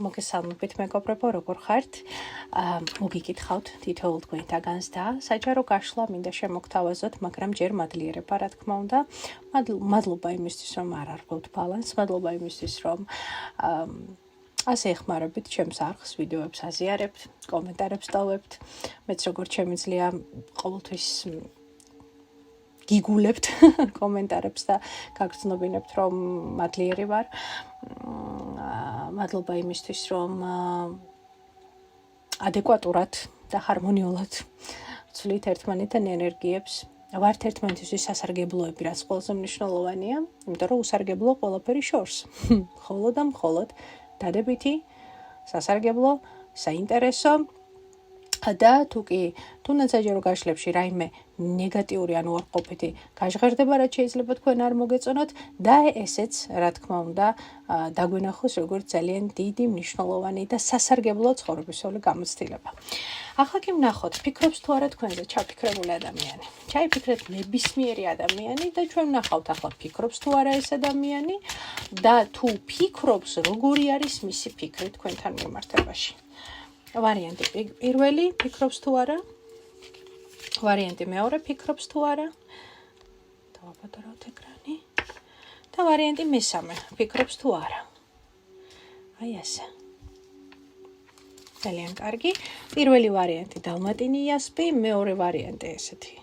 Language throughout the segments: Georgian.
მოგესალმებით მეგობრებო, როგორ ხართ? მოგიკითხავთ თითოეულ თქვენთაგანს და საჯარო გაშლა მინდა შემოგთავაზოთ, მაგრამ ჯერ მადლიერება, რა თქმა უნდა. მადლობა იმისთვის, რომ არ არღვევთ ბალანსს, მადლობა იმისთვის, რომ ასე ეხმარებით ჩემს არხს, ვიდეოებს აზიარებთ, კომენტარებს ტოვებთ. მეც როგორც შემიძლია ყოველთვის გიგულებთ კომენტარებს და გაგრძნობინებთ, რომ მადლიერი ვარ. მადლობა იმისთვის, რომ ადეკვატურად და ჰარმონიულად ვცვლით ერთმანეთთან ენერგიებს. ვართ ერთმანეთისთვის სასარგებლოები, რაც ყველაზე მნიშვნელოვანია, იმიტომ რომ უსარგებლო ყველაფერი შორს. მხოლოდ და მხოლოდ დადებითი, სასარგებლო, საინტერესო და თუნდაც საჯარო გაშლებში რაიმე ნეგატიური ან უარყოფითი გაჟღერდება, რაც შეიძლება თქვენ არ მოგეწონოთ და ესეც, რა თქმა უნდა, დაგვენახოს როგორც ძალიან დიდი, მნიშვნელოვანი და სასარგებლო ცხოვრებისეული გამოცდილება. ახლა კი ვნახოთ, ფიქრობს თუ არა თქვენზე ჩაფიქრებული ადამიანი. ჩაიფიქრეთ ნებისმიერი ადამიანი და ჩვენ ვნახავთ ახლა ფიქრობს თუ არა ეს ადამიანი და თუ ფიქრობს, როგორი არის მისი ფიქრი თქვენთან მიმართებაში. ვარიანტი პირველი, ფიქრობს თუ არა? ვარიანტი მეორე, ფიქრობს თუ არა? დავაპატარავთ ეკრანი. და ვარიანტი მესამე, ფიქრობს თუ არა? აი ესე. ძალიან კარგი. პირველი ვარიანტი დალმატინი იასპი, მეორე ვარიანტი ესეთი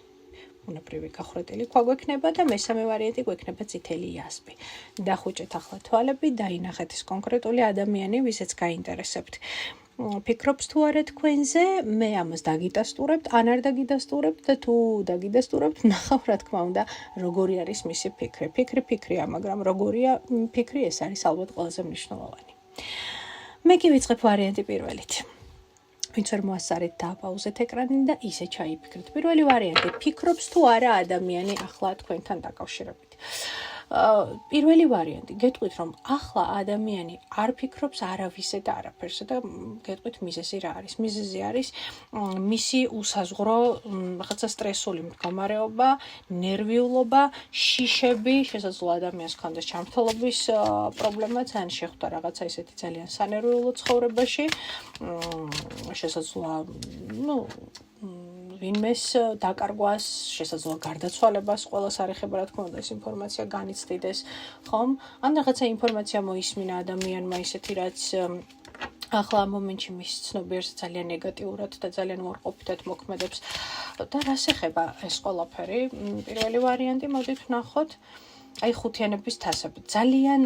უნებრივი გახრეტილი ქვა გვექნება და მესამე ვარიანტი გვექნება წითელი იასპი. დახუჭეთ ახლა თვალები, დაინახეთ ის კონკრეტული ადამიანი, ვისაც გაინტერესებთ. ფიქრობს თუ არა თქვენზე, მე ამას დაგიდასტურებთ, ან არ დაგიდასტურებთ და თუ დაგიდასტურებთ, ნახავ რა თქმა უნდა, როგორი არის მისი ფიქრი. ფიქრია, მაგრამ როგორია ფიქრი, ეს არის ალბათ ყველაზე მნიშვნელოვანი. მე კი ვიწყებ ვარიანტი პირველით. ვინც ვერ მოასწარეთ, დააპაუზეთ ეკრანი და ისე ჩაიფიქრეთ. პირველი ვარიანტი, ფიქრობს თუ არა ადამიანი ახლა თქვენთან დაკავშირებით. პირველი ვარიანტი, გეტყვით, რომ ახლა ადამიანი არ ფიქრობს არავისზე და არაფერსზე და გეტყვით მიზეზი რა არის. მიზეზი არის მისი უსაზღვრო რაღაცა სტრესული მდგომარეობა, ნერვიულობა, შიშები, შესაძლოა ადამიანს ჰქონდეს ჩამრთელობის პრობლემაც, ან შეხვდა რაღაცა ისეთი ძალიან სანერვიულო ცხოვრებაში, შესაძლოა, ვინმეს დაკარგვას, შესაძლოა გარდაცვალებას, ყველას არ ეხება რა თქმა უნდა ეს ინფორმაცია განიცდიდეს, ხომ? ან რაღაცა ინფორმაცია მოისმინა ადამიანმა ისეთი, რაც ახლა ამ მომენტში მის ცნობიერს ძალიან ნეგატიურად და ძალიან უარყოფითად მოქმედებს და რას ეხება ეს ყველაფერი? პირველი ვარიანტი, მოდით ვნახოთ. აი ხუთიანების თასები. ძალიან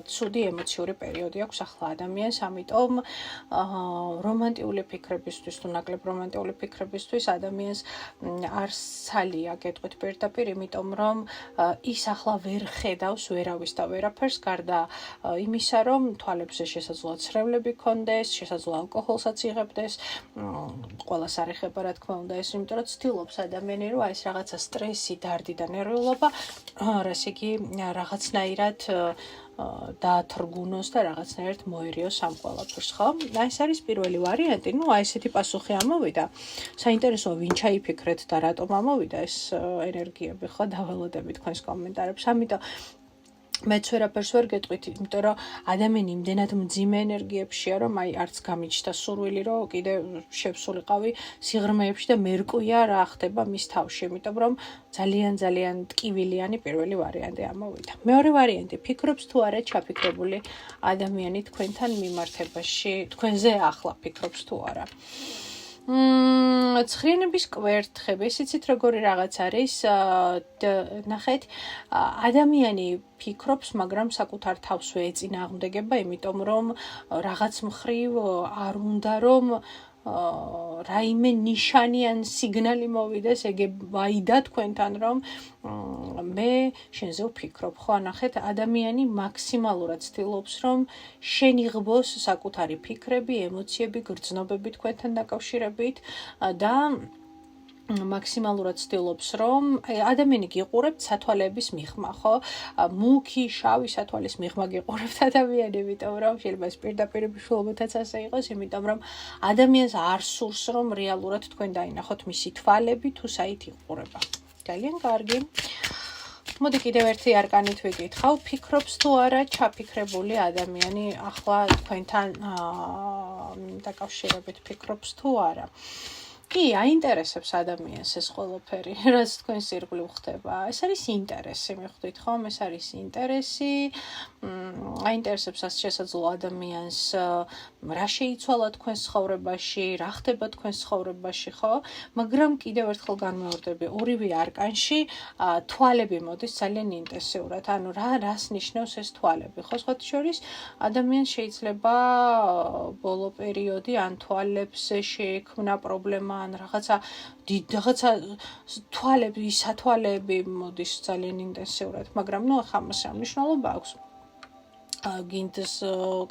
ცუდი ემოციური პერიოდი აქვს ახლა ადამიანს, ამიტომ რომანტიული ფიქრებისთვის თუ ნაკლებ რომანტიული ფიქრებისთვის ადამიანს არ სალია გეტყვით პირდაპირ, იმიტომ რომ ის ახლა ვერ ხედავს ვერავის და ვერაფერს, გარდა იმისა, რომ თვალებზე შესაძლოა ცრევლები ქონდეს, შესაძლოა ალკოჰოლსაც იღებდეს, ყველას არ ეხება რა თქმა უნდა ეს, იმიტომ რომ ცდილობს ადამიანი, რომ აი ეს რაღაცა სტრესი, დარდი და ნერვიულობა, რას იგი რაღაცნაირად დაათრგუნოს და რაღაცნაირად მოერიოს ამ ყველაფერს, ხო? ეს არის პირველი ვარიანტი. აი ესეთი პასუხი ამოვიდა. საინტერესოა ვინ ჩაიფიქრეთ და რატომ ამოვიდა ეს ენერგიები, ხო? დაველოდებით თქვენს კომენტარებს. ამიტომ მეც ვერაფერს ვერ გეტყვით, იმიტომ რომ ადამიანი იმდენად მძიმე ენერგიებშია, რომ აი არც გამიჩნდა სურვილი, რომ კიდე შევსულიყავი სიღრმეებში და მერკვია რა ხდება მის თავში, იმიტომ რომ ძალიან ტკივილიანი პირველი ვარიანტი ამოვიდა. მეორე ვარიანტი, ფიქრობს თუ არა ჩაფიქრებული ადამიანი თქვენთან მიმართებაში, თქვენზე ახლა ფიქრობს თუ არა. ცხრიანების კვერთხები, ისიც როგორი რაღაც არის, ნახეთ, ადამიანი ფიქრობს, მაგრამ საკუთარ თავს ეწინააღმდეგება, იმიტომ რომ რაღაც მხრივ არ უნდა რომ რაიმე ნიშანი ან სიგნალი მოვიდეს, ეგ ვაიდა თქვენთან, რომ მე შენზე ვფიქრობ, ხო? ნახეთ, ადამიანი მაქსიმალურად ცდილობს, რომ შენ იღბოს საკუთარი ფიქრები, ემოციები, გრძნობები თქვენთან დაკავშირებით და მაქსიმალურად ცდილობს, რომ ადამიანი გიყურებთ სათვალეების მიღმა, ხო? მუქი, შავი სათვალის მიღმა გიყურებთ ადამიანი, იმიტომ რომ შეიძლება ეს პირდაპირ მნიშვნელობითაც ასე იყოს, იმიტომ რომ ადამიანს არ სურს, რომ რეალურად თქვენ დაინახოთ მისი თვალები თუ საით იყურება. ძალიან კარგი. მოდი კიდევ ერთი არკანით ვიკითხავ, ფიქრობს თუ არა ჩაფიქრებული ადამიანი ახლა თქვენთან დაკავშირებით ფიქრობს თუ არა. კი, აინტერესებს ადამიანს ეს ყველაფერი, რაც თქვენს ირგვლივ ხდება. ეს არის ინტერესი, მიხვდით ხომ? ეს არის ინტერესი. აინტერესებს შესაძლო ადამიანს რა შეიცვალა თქვენს ცხოვრებაში, რა ხდება თქვენს ცხოვრებაში, ხო? მაგრამ კიდევ ერთხელ განმეორდები, ორივე არკანში თვალები მოდის ძალიან ინტენსიურად. ანუ რას ნიშნავს ეს თვალები, ხო? სხვათა შორის ადამიანს შეიძლება ბოლო პერიოდი ან თვალებზე შეექმნა პრობლემა ან რაღაცა თვალები, სათვალეები მოდის ძალიან ინტენსიურად, მაგრამ ახლა ამას რა მნიშვნელობა აქვს? გინდს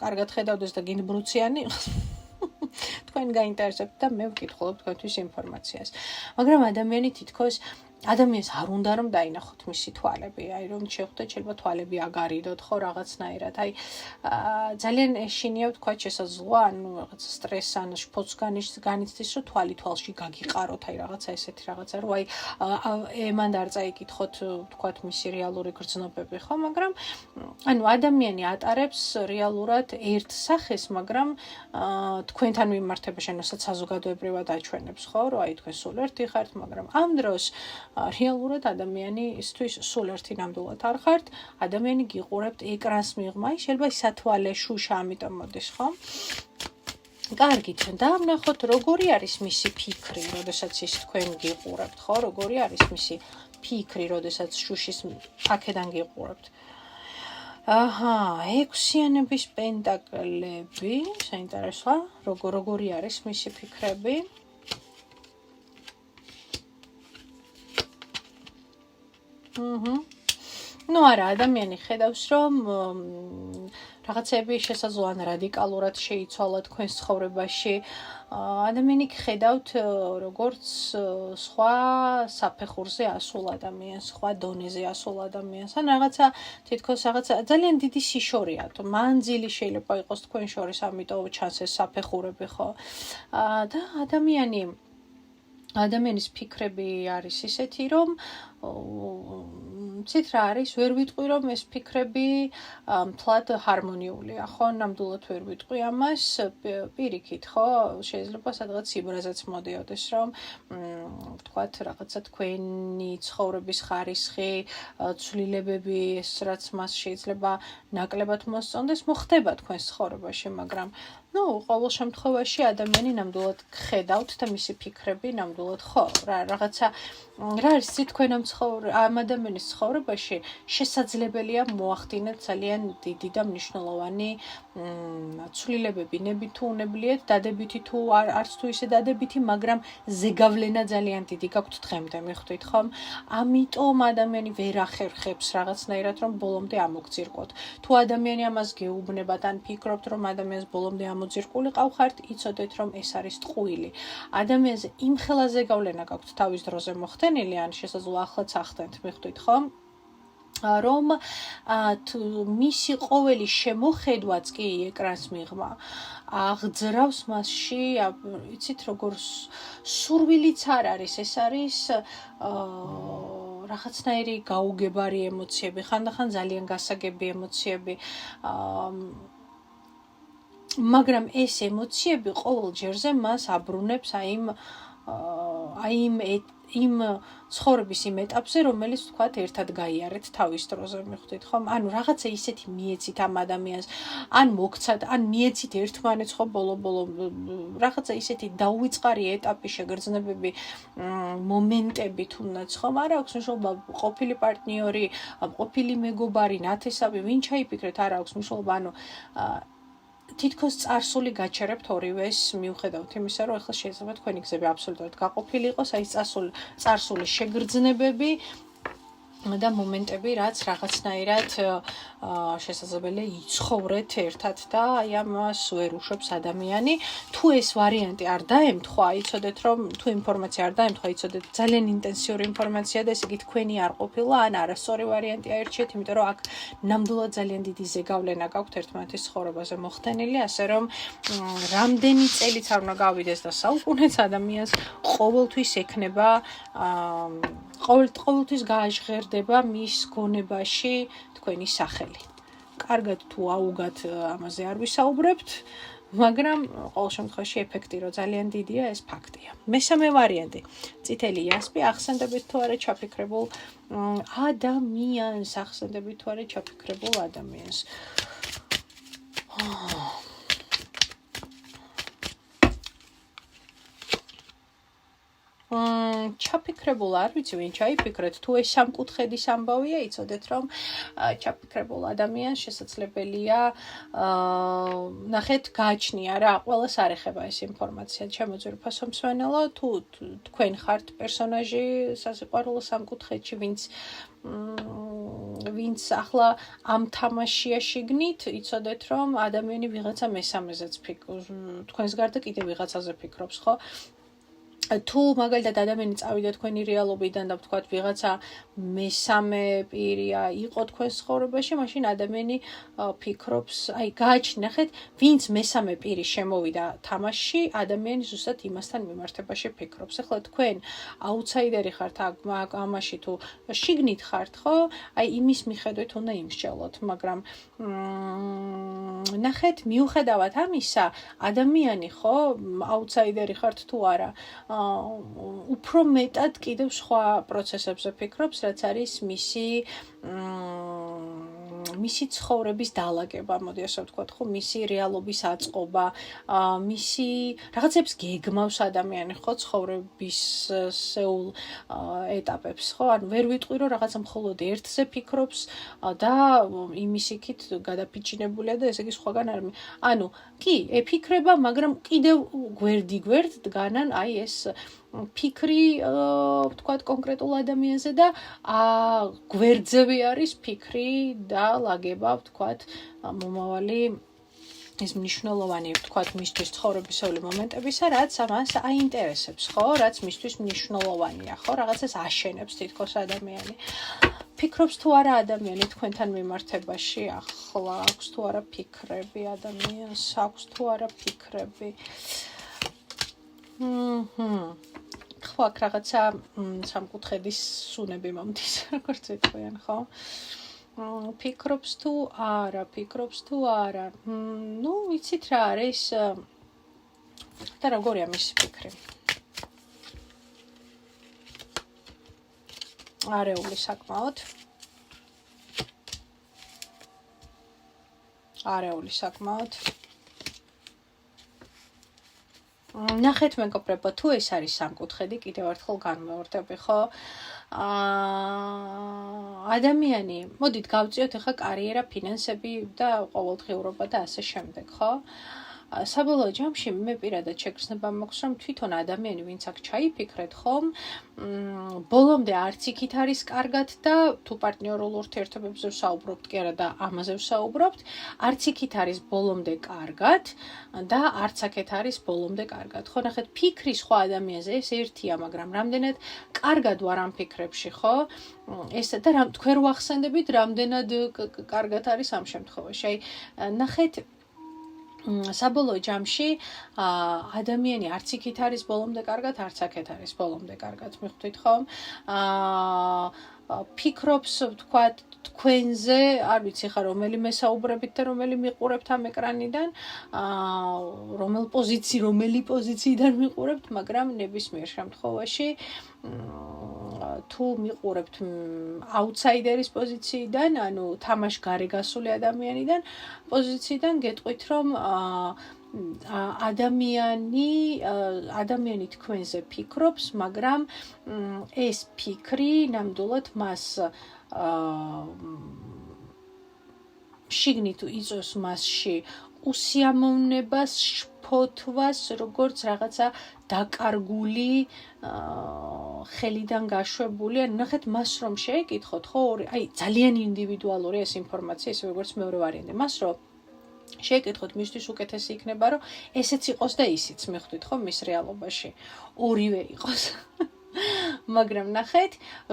კარგად ხედავდეს და გინდ ბრუციანი იყოს. თქვენ გაინტერესებთ და მე ვკითხულობ თქვენთვის ინფორმაციას. მაგრამ ადამიანი თითქოს ადამიანს არ უნდა რომ დაინახოთ მისი თვალები, აი რომ შევხვდეთ შეიძლება თვალები აგარიდოთ ხო რაღაცნაირად, აი ძალიან ეშინია ვთქვათ შესაძლოა, ანუ რაღაც სტრესს ან შფოთს განიცდის, რომ თვალი თვალში გაგიყაროთ, აი რაღაცა ესეთი რაღაცა, რომ აი ემან არ წაიკითხოთ ვთქვათ მისი რეალური გრძნობები ხო, მაგრამ ანუ ადამიანი ატარებს რეალურად ერთ სახეს, მაგრამ თქვენთან მიმართებაში, რასაც საზოგადოებრივად აჩვენებს ხო, რომ აი თქვენ სულ ერთი ხართ, მაგრამ ამ დროს რეალურად ადამიანისთვის სულ ერთი ნამდვილად არ ხართ, ადამიანი გიყურებთ ეკრანს მიღმა, შეიძლება სათვალე შუშა ამიტომ მოდის, ხო? კარგით, და ვნახოთ როგორი არის მისი ფიქრი, როდესაც ის თქვენ გიყურებთ, ხო? როგორი არის მისი ფიქრი, როდესაც შუშის აქედან გიყურებთ. აჰა, ექვსიანების პენტაკლები, საინტერესოა, როგორი არის მისი ფიქრები? ნუ არა, ადამიანი ხედავს, რომ რაღაცები შესაძლოა რადიკალურად შეიცვალა თქვენს ცხოვრებაში. ადამიანი ხედავთ როგორც სხვა საფეხურზე ასულ ადამიანს, სხვა დონეზე ასულ ადამიანს. ან რაღაცა თითქოს რაღაცა ძალიან დიდი სიშორია, მანძილი შეიძლება იყოს თქვენ შორის, ამიტომ ჩანს ეს საფეხურები, ხო? და ადამიანის ფიქრები არის ისეთი, რომ ცით რა არის, ვერ ვიტყვი რომ ეს ფიქრები მთლად ჰარმონიულია, ხო? ნამდვილად ვერ ვიტყვი ამას, პირიქით, ხო? შეიძლება სადღაც იბრაზაც მოდიოდეს, რომ ვთქვათ, რაღაცა თქვენი ცხოვრების ხარისხი, ცვლილებები, ეს რაც მას შეიძლება ნაკლებად მოსწონდეს, მოხდება თქვენს ცხოვრებაში, მაგრამ ყოველ შემთხვევაში ადამიანი ნამდვილად ხედავთ და მისი ფიქრები ნამდვილად ხო, რაღაცა რა არის თქვენ ამ ადამიანის ცხოვრებაში შესაძლებელია მოახდინეთ ძალიან დიდი და მნიშვნელოვანი ცვლილებები, ნებით თუ უნებლიეთ, დადებითი თუ არც თუ ისე დადებითი, მაგრამ ზეგავლენა ძალიან დიდი გაქვთ დღემდე, მიხვდით ხომ? ამიტომ ადამიანი ვერ ახერხებს რაღაცნაირად რომ ბოლომდე ამოგძირკოთ. თუ ადამიანი ამას გეუბნებათ ან ფიქრობთ რომ ადამიანს ბოლომდე ამოძირკული ყავხართ, იცოდეთ რომ ეს არის ტყუილი. ადამიანზე იმხელა ზეგავლენა გაქვთ თავის დროზე მოხდენილი, ან შესაძლოა ახლაც ახდენთ, მიხვდით ხომ? რომ მისი ყოველი შემოხედვაც კი ეკრანს მიღმა აღძრავს მასში, იცით როგორ სურვილიც არ არის, ეს არის რაღაცნაირი გაუგებარი ემოციები, ხანდახან ძალიან გასაგები ემოციები, მაგრამ ეს ემოციები ყოველ ჯერზე მას აბრუნებს იმ ცხოვრების იმ ეტაპზე, რომელიც თქვათ ერთად გაიარეთ თავის დროზე, მიხვდით ხომ? ანუ რაღაცა ისეთი მიეცით ამ ადამიანს, ან მოგცათ, ან მიეცით ერთმანეთს ხო ბოლო რაღაცა ისეთი დაუვიწყარი ეტაპი, შეგრძნებები, მომენტები თუნდაც ხომ? არ აქვს მნიშვნელობა ყოფილი პარტნიორი, ყოფილი მეგობარი, ნათესავი, ვინ ჩაიფიქრეთ, არ აქვს მნიშვნელობა, ანუ თითქოს წარსული გაჩერებთ ორივეს მიუხედავთ იმისა, რომ ახლა შეიძლება თქვენი გზები აბსოლუტურად გაყოფილი იყოს, აი წარსული შეგრძნებები და მომენტები, რაც რაღაცნაირად შესაძლებელია იცხოვრეთ ერთად და აი ამას ვერ უშვებს ადამიანი. თუ ეს ვარიანტი არ დაემთხვა, იცოდეთ რომ თუ ინფორმაცია არ დაემთხვა, იცოდეთ ძალიან ინტენსიური ინფორმაცია და ესე იგი თქვენი არ ყოფილა, ან არასწორი ვარიანტი აირჩიეთ, იმიტომ რომ აქ ნამდვილად ძალიან დიდი ზეგავლენა გაქვთ ერთმანეთის ცხოვრებაზე მოხდენილი, ასე რომ რამდენი წელიც არ უნდა გავიდეს და საუკუნეც ადამიანს ყოველთვის ექნება ყოველთვის გააჟღერდება მის გონებაში თქვენი სახელი. კარგად თუ აუგათ ამაზე არ ვისაუბრებთ, მაგრამ ყოველ შემთხვევაში ეფექტი რო ძალიან დიდია, ეს ფაქტია. მესამე ვარიანტი, წითელი იასპი, ახსენდებით თუ არა ჩაფიქრებულ ადამიანს, ახსენდებით თუ არა ჩაფიქრებულ ადამიანს. ჩაფიქრებულ არ ვიცი ვინ ჩაიფიქრეთ, თუ ეს სამკუთხედის ამბავია, იცოდეთ რომ ჩაფიქრებულ ადამიანს შესაძლებელია ნახეთ გააჩნია რა, ყველას არ ეხება ეს ინფორმაცია. შემოძვირ ფასო მსმენელო, თუ თქვენ ხართ პერსონაჟი სასიყვარულო სამკუთხედში, ვინც ახლა ამ თამაშია შიგნით, იცოდეთ რომ ადამიანი ვიღაცა მესამეზეც თქვენს გარდა კიდე ვიღაცაზე ფიქრობს, ხო? თუ მაგალითად ადამიანი წავიდა თქვენი რეალობიდან და ვთქვათ ვიღაცა მესამე პირია იყო თქვენს ცხოვრებაში, მაშინ ადამიანი ფიქრობს, გააჩნია, ნახეთ, ვინც მესამე პირი შემოვიდა თამაშში, ადამიანი ზუსტად იმასთან მიმართებაში ფიქრობს. ახლა თქვენ აუთსაიდერი ხართ ამაში თუ შიგნით ხართ, ხო? იმის მიხედვით უნდა იმსჯელოთ, მაგრამ ნახეთ, მიუხედავად ამისა, ადამიანი ხო, აუთსაიდერი ხართ თუ არა, უფრო მეტად კიდევ სხვა პროცესებზე ფიქრობს, რაც არის მისი ცხოვრების დაალაგება, მოდი ასე ვთქვათ, ხო, მისი რეალობის აწყობა, მისი რაღაცებს გეგმავს ადამიანი, ხო, ცხოვრების სეულ ეტაპებს, ხო, ანუ ვერ ვიტყვი, რომ რაღაცა მხოლოდ ერთზე ფიქრობს და იმის იქით გადაფიჩინებულია და ესე იგი სხვაგან არ ანუ კი, ეფიქრება, მაგრამ კიდევ გვერდ დგანან ეს ფიქრი ვთქვათ კონკრეტულ ადამიანზე და გვერდზევე არის ფიქრი და ლაგება ვთქვათ მომავალი ეს მნიშვნელოვანი ვთქვათ მისთვის ცხოვრებისეული მომენტებისა, რაც ამას აინტერესებს, ხო, რაც მისთვის მნიშვნელოვანია, ხო, რაღაცას აშენებს თითქოს ადამიანი. ფიქრობს თუ არა ადამიანი თქვენთან მიმართებაში, ახლა აქვს თუ არა ფიქრები ადამიანს, აქვს თუ არა ფიქრები. ხო, აქ რაღაცა სამკუთხედის სუნები მომდის, როგორც ეთქვიან, ხო? ფიქრობს თუ არა. ნუ, ვიცით რა არის და როგორია მისი ფიქრი. არეული საკმაოდ. ნახეთ მეგობრებო, თუ ეს არის სამკუთხედი, კიდევ ერთხელ განმეორდები, ხო? ადამიანი, მოდით გავწიოთ ახლა კარიერა, ფინანსები და ყოველდღიურობა და ასე შემდეგ, ხო? საბოლოო ჯამში მე პირადად შეგრძნება მაქვს, რომ თვითონ ადამიანი, ვინც აქ ჩაიფიქრეთ, ხომ, ბოლომდე არც იქით არის კარგად და თუ პარტნიორულ ურთიერთობებზე ვსაუბრობთ, კი არა და ამაზე ვსაუბრობთ, არც იქით არის ბოლომდე კარგად და არც აქეთ არის ბოლომდე კარგად. ხო, ნახეთ, ფიქრი სხვა ადამიანზე ეს ერთია, მაგრამ რამდენად კარგად ვარ ამ ფიქრებში, ხო? ეს და თქვენ რო ახსენდებით, რამდენად კარგად არის ამ შემთხვევაში. ნახეთ, საბოლოო ჯამში ადამიანი არც იქით არის ბოლომდე კარგად, არც აქეთ არის ბოლომდე კარგად, მიხვდით ხომ? ფიქრობს, ვთქვათ, თქვენზე, არ ვიცი ხა რომელი მესაუბრებით და რომელი მიყურებთ ამ ეკრანიდან, რომელი პოზიციიდან მიყურებთ, მაგრამ ნებისმიერ შემთხვევაში თუ მიყურებთ აუთსაიდერის პოზიციიდან, ანუ თამაშგარე გასული ადამიანიდან პოზიციიდან, გეტყვით რომ ადამიანი თქვენზე ფიქრობს, მაგრამ ეს ფიქრი ნამდვილად მას შიგნით იწვევს მასში უსიამოვნებას, შფოთვას, როგორც რაღაცა დაკარგული, ხელიდან გაშვებული, ანუ ნახეთ მას რომ შეეკითხოთ, ხო, ძალიან ინდივიდუალური ეს ინფორმაცია, ისე როგორც მეორე ვარიანტი, მას რომ შეეკითხოთ, მისთვის უკეთესი იქნება, რომ ესეც იყოს და ისიც, მიხვდით ხო, მის რეალობაში. ორივე იყოს. მაგრამ ნახეთ,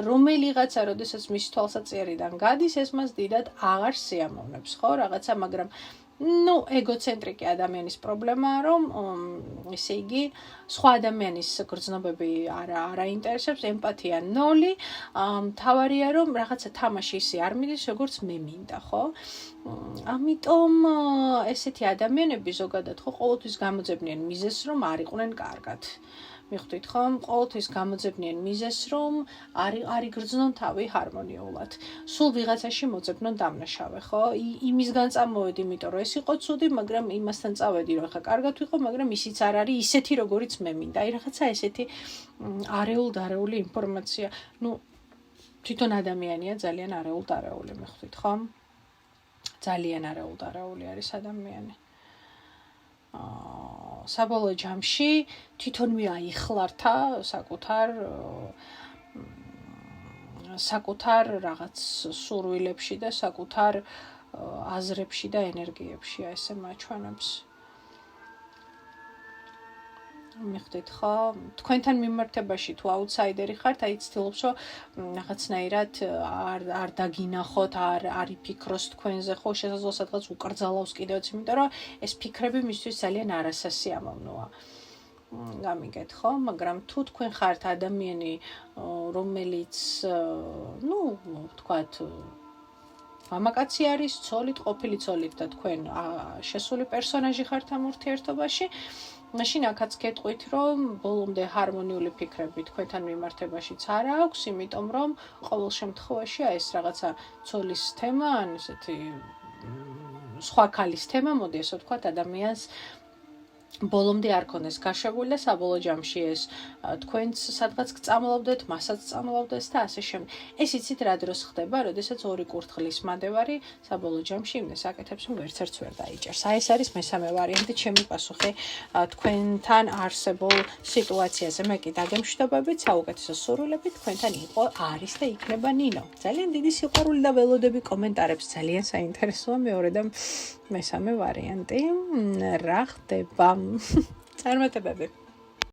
რომელიღაცა, როდესაც მის თვალსაჩინარიდან გადის, ეს მას დიდად აღარ სიამოვნებს, ხო, რაღაცა, მაგრამ ნუ ეგოცენტრიკი ადამიანის პრობლემაა, რომ ესე იგი სხვა ადამიანის გრძნობები არ აინტერესებს, ემპათია 0, მთავარია რომ რაღაცა თამაში ისე არ მიდის, როგორც მე მინდა, ხო? ამიტომ ესეთი ადამიანები ზოგადად ხო ყოველთვის გამოძებნიან მიზეზს, რომ არ იყვნენ კარგად. მიხვდით ხომ? ყოველთვის გამოძებნიან მიზეზს, რომ არ იგრძნონ თავი ჰარმონიულად. სულ ვიღაცაში მოძებნონ დამნაშავე, ხო? იმისგან წამოვედი, იმიტომ რომ ეს იყო ცუდი, მაგრამ იმასთან წავედი, რომ ხა კარგად ვიყო, მაგრამ ისიც არ არის ისეთი, როგორიც მე მინდა. აი რაღაცა ესეთი არეულ-დარეული ინფორმაცია. ნუ თვითონ ადამიანია ძალიან არეულ-დარეული, მიხვდით ხომ? ძალიან არეულ-დარეული არის ადამიანი. საბოლოო ჯამში თვითონვე აიხლართა საკუთარ რაღაც სურვილებში და საკუთარ აზრებში და ენერგიებში ესე მაჩვენებს. მიხვდით ხო? თქვენთან მიმართებაში თუ აუთსაიდერი ხართ, აი ცდილობს რომ რაღაცნაირად არ დაგინახოთ, არ იფიქროს თქვენზე, ხო, შესაძლოა სადღაც უკრძალავს კიდევაც, იმიტომ რომ ეს ფიქრები მისთვის ძალიან არასასიამოვნოა. გამიგეთ ხო? მაგრამ თუ თქვენ ხართ ადამიანი, რომელიც ნუ ვთქვათ მამაკაცი არის, ცოლით, ყოფილი ცოლით და თქვენ შესული პერსონაჟი ხართ ამ ურთიერთობაში, მაშინ აქაც გეტყვით, რომ ბოლომდე ჰარმონიული ფიქრები თქვენთან მიმართებაშიც არ აქვს, იმიტომ რომ ყოველ შემთხვევაში ეს რაღაცა ცოლის თემა, ან ესეთი სხვა ქალის თემა, მოდი ასე ვთქვათ, ადამიანს ბოლომდე არ ქონდეს გაშებული და საბოლოო ჯამში ეს თქვენც სადღაც გწამლავდეთ, მასაც წამლავდეს და ასე შემდეგ. ეს იცით რა დროს ხდება, როდესაც ორი კურთხლის მადევარი საბოლოო ჯამში იმდეს აკეთებს, რომ ვერცერთს ვერ დაიჭერს. აი ეს არის მესამე ვარიანტი, ჩემი პასუხი თქვენთან არსებულ სიტუაციაზე. მე კი დაგემშვიდობებით, საუკეთესო სურვილებით, თქვენთან იყო, არის და იქნება ნინო. ძალიან დიდი სიყვარული და ველოდები კომენტარებს, ძალიან საინტერესოა მეორე და მესამე ვარიანტი. რა ხდება? წარმატებები.